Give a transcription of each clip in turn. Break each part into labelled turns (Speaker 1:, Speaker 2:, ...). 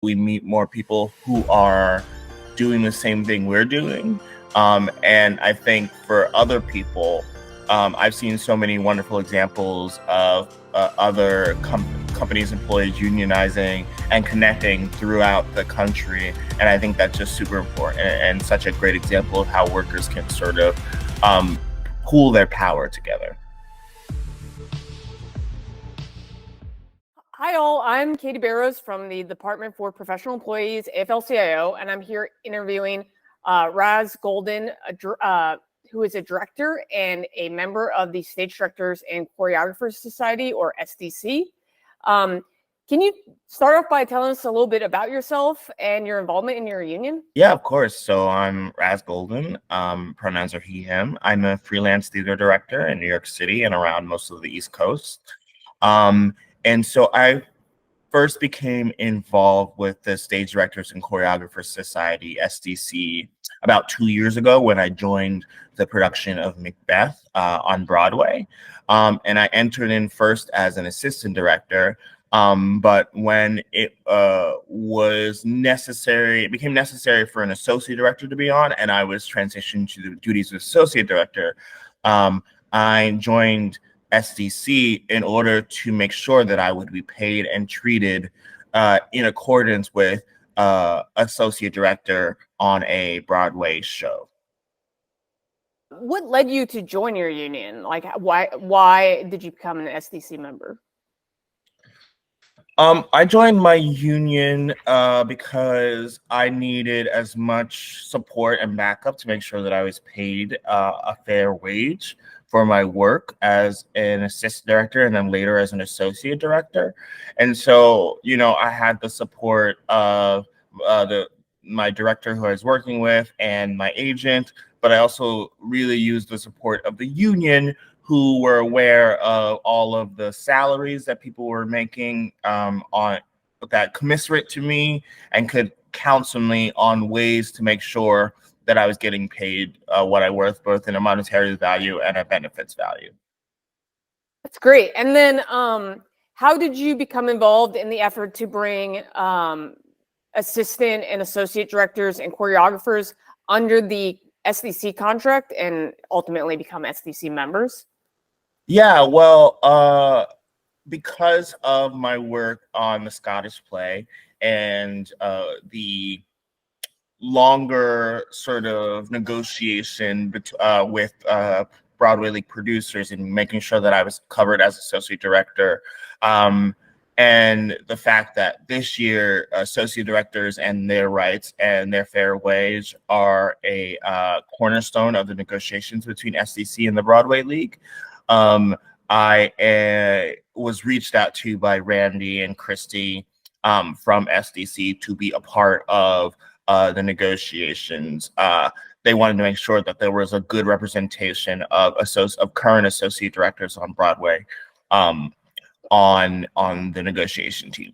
Speaker 1: we meet more people who are doing the same thing we're doing. And I think for other people, I've seen so many wonderful examples of other companies, employees unionizing and connecting throughout the country. And I think that's just super important and such a great example of how workers can sort of pool their power together.
Speaker 2: Hi all, I'm Katie Barrows from the Department for Professional Employees, AFL-CIO, and I'm here interviewing Raz Golden, who is a director and a member of the Stage Directors and Choreographers Society, or SDC. Can you start off by telling us a little bit about yourself and your involvement in your union?
Speaker 1: Yeah, of course. So I'm Raz Golden, pronouns are he, him. I'm a freelance theater director in New York City and around most of the East Coast. And so I first became involved with the Stage Directors and Choreographers Society, SDC, about 2 years ago when I joined the production of Macbeth on Broadway. And I entered in first as an assistant director. But when it was necessary, it became necessary for an associate director to be on, and I was transitioned to the duties of associate director. I joined SDC in order to make sure that I would be paid and treated in accordance with associate director on a Broadway show.
Speaker 2: What led you to join your union? Like, why did you become an SDC member?
Speaker 1: I joined my union because I needed as much support and backup to make sure that I was paid a fair wage for my work as an assistant director and then later as an associate director. And so, you know, I had the support of my director who I was working with and my agent, but I also really used the support of the union, who were aware of all of the salaries that people were making on that commensurate to me and could counsel me on ways to make sure that I was getting paid what I worth, both in a monetary value and a benefits value.
Speaker 2: That's great. And then how did you become involved in the effort to bring assistant and associate directors and choreographers under the SDC contract and ultimately become SDC members?
Speaker 1: Yeah, well, because of my work on the Scottish play and the longer sort of negotiation with Broadway League producers and making sure that I was covered as associate director. And the fact that this year associate directors and their rights and their fair wage are a cornerstone of the negotiations between SDC and the Broadway League. I was reached out to by Randy and Christy from SDC to be a part of the negotiations. They wanted to make sure that there was a good representation of current associate directors on Broadway on the negotiation team.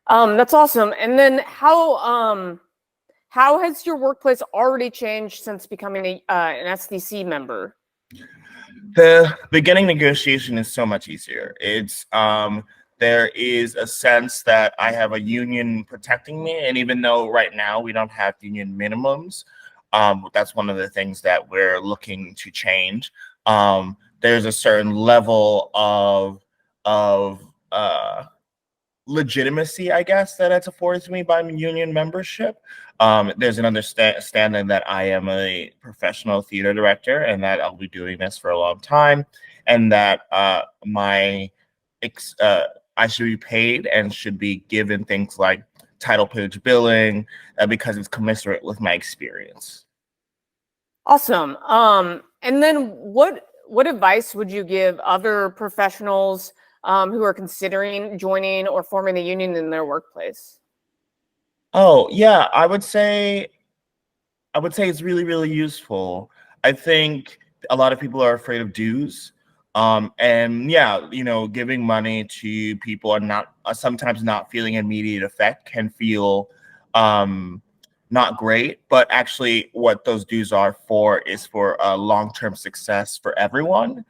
Speaker 2: That's awesome. And then how has your workplace already changed since becoming an SDC member?
Speaker 1: The beginning negotiation is so much easier. It's there is a sense that I have a union protecting me, and even though right now we don't have union minimums, that's one of the things that we're looking to change. There's a certain level of legitimacy, I guess, that it's afforded to me by union membership. There's an understanding that I am a professional theater director and that I'll be doing this for a long time, and that I should be paid and should be given things like title page billing because it's commensurate with my experience.
Speaker 2: Awesome. And then what advice would you give other professionals who are considering joining or forming a union in their workplace?
Speaker 1: Oh, yeah, I would say it's really, really useful. I think a lot of people are afraid of dues. And yeah, you know, giving money to people and not sometimes not feeling immediate effect can feel not great, but actually what those dues are for is for long-term success for everyone.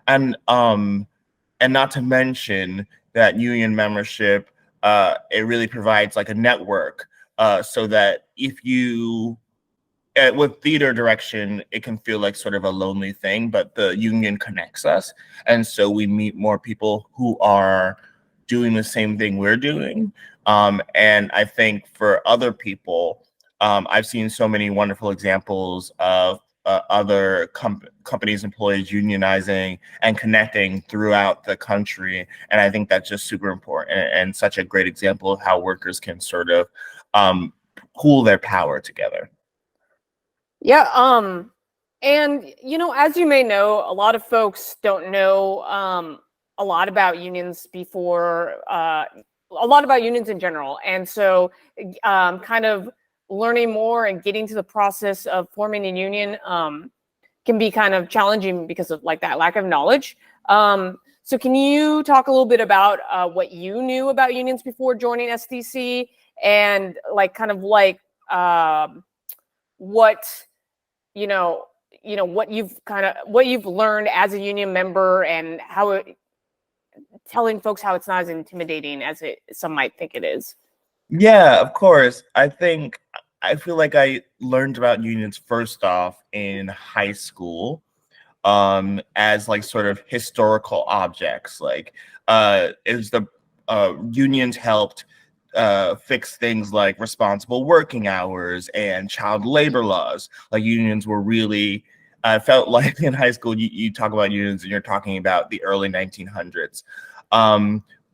Speaker 1: And not to mention that union membership it really provides like a network, so that if you with theater direction, it can feel like sort of a lonely thing, but the union connects us. And so we meet more people who are doing the same thing we're doing. And I think for other people, I've seen so many wonderful examples of other companies, employees unionizing and connecting throughout the country. And I think that's just super important and such a great example of how workers can sort of pool their power together.
Speaker 2: Yeah, and as you may know, a lot of folks don't know a lot about unions before, a lot about unions in general. And so kind of learning more and getting to the process of forming a union can be kind of challenging because of like that lack of knowledge. So can you talk a little bit about what you knew about unions before joining SDC, and like kind of like what what you've learned as a union member, and how telling folks how it's not as intimidating as some might think it is.
Speaker 1: Yeah, of course. I feel like I learned about unions first off in high school, as like sort of historical objects. Like it was the unions helped fix things like responsible working hours and child labor laws. Like unions were really, I felt like in high school, you talk about unions and you're talking about the early 1900s.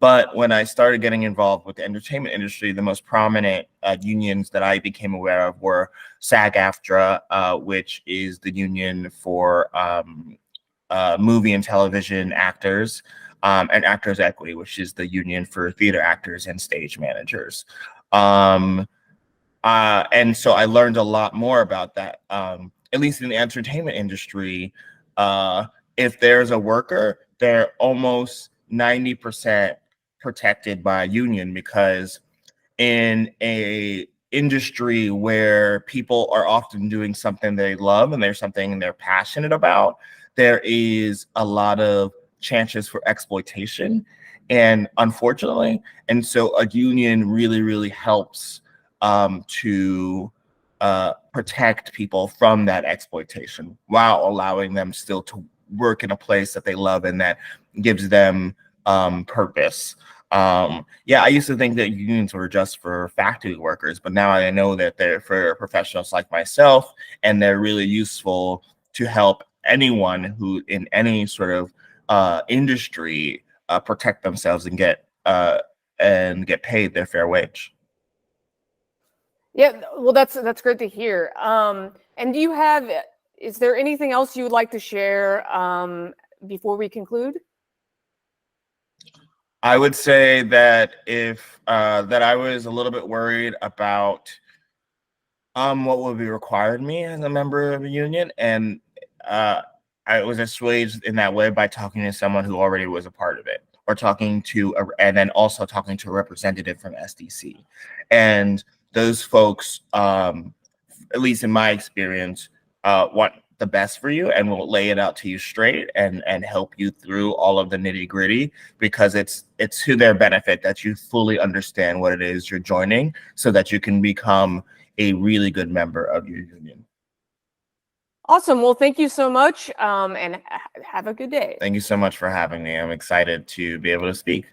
Speaker 1: But when I started getting involved with the entertainment industry, the most prominent unions that I became aware of were SAG-AFTRA, which is the union for movie and television actors, and Actors Equity, which is the union for theater actors and stage managers. And so I learned a lot more about that. At least in the entertainment industry, if there's a worker, they're almost 90% protected by a union, because in a industry where people are often doing something they love and there's something they're passionate about, there is a lot of chances for exploitation, and unfortunately, and so a union really, really helps to protect people from that exploitation while allowing them still to work in a place that they love and that gives them purpose. Yeah, I used to think that unions were just for factory workers, but now I know that they're for professionals like myself, and they're really useful to help anyone who in any sort of industry protect themselves and get paid their fair wage.
Speaker 2: Yeah, well, that's great to hear. And is there anything else you would like to share before we conclude?
Speaker 1: I would say that if that I was a little bit worried about what would be required of me as a member of a union, and I was assuaged in that way by talking to someone who already was a part of it, or and then also talking to a representative from SDC, and those folks, at least in my experience, want the best for you and will lay it out to you straight and help you through all of the nitty gritty, because it's to their benefit that you fully understand what it is you're joining, so that you can become a really good member of your union.
Speaker 2: Awesome. Well, thank you so much, and have a good day.
Speaker 1: Thank you so much for having me. I'm excited to be able to speak.